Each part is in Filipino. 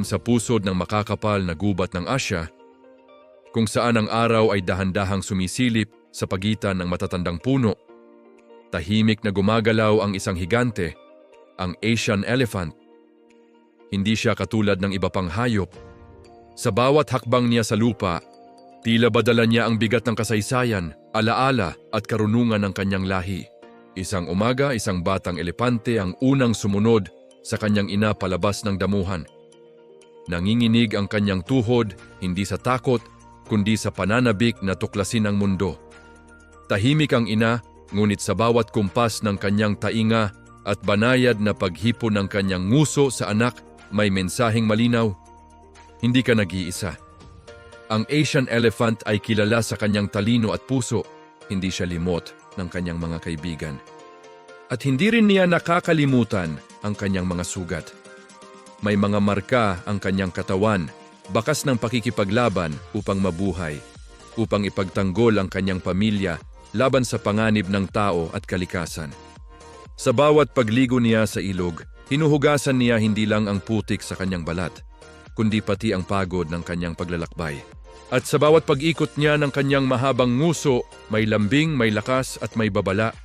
sa pusod ng makakapal na gubat ng Asya, kung saan ang araw ay dahan-dahang sumisilip sa pagitan ng matatandang puno. Tahimik na gumagalaw ang isang higante, ang Asian elephant. Hindi siya katulad ng iba pang hayop. Sa bawat hakbang niya sa lupa, tila ba dala niya ang bigat ng kasaysayan, alaala at karunungan ng kanyang lahi. Isang umaga, isang batang elepante ang unang sumunod sa kanyang ina palabas ng damuhan. Nanginginig ang kanyang tuhod, hindi sa takot, kundi sa pananabik na tuklasin ang mundo. Tahimik ang ina, ngunit sa bawat kumpas ng kanyang tainga at banayad na paghipon ng kanyang nguso sa anak, may mensaheng malinaw. Hindi ka nag-iisa. Ang Asian elephant ay kilala sa kanyang talino at puso, hindi siya limot ng kanyang mga kaibigan. At hindi rin niya nakakalimutan ang kanyang mga sugat. May mga marka ang kanyang katawan, bakas ng pakikipaglaban upang mabuhay, upang ipagtanggol ang kanyang pamilya laban sa panganib ng tao at kalikasan. Sa bawat pagligo niya sa ilog, hinuhugasan niya hindi lang ang putik sa kanyang balat, kundi pati ang pagod ng kanyang paglalakbay. At sa bawat pag-ikot niya ng kanyang mahabang nguso, may lambing, may lakas at may babala,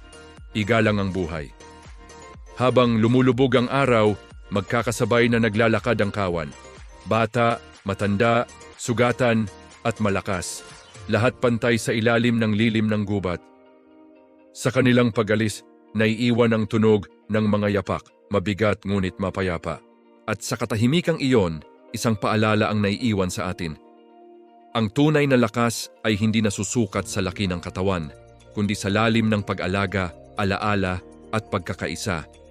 igalang ang buhay. Habang lumulubog ang araw, magkakasabay na naglalakad ang kawan. Bata, matanda, sugatan at malakas. Lahat pantay sa ilalim ng lilim ng gubat. Sa kanilang pag-alis, naiiwan ang tunog ng mga yapak, mabigat ngunit mapayapa. At sa katahimikang iyon, isang paalala ang naiiwan sa atin. Ang tunay na lakas ay hindi nasusukat sa laki ng katawan, kundi sa lalim ng pag-alaga, alaala at pagkakaisa.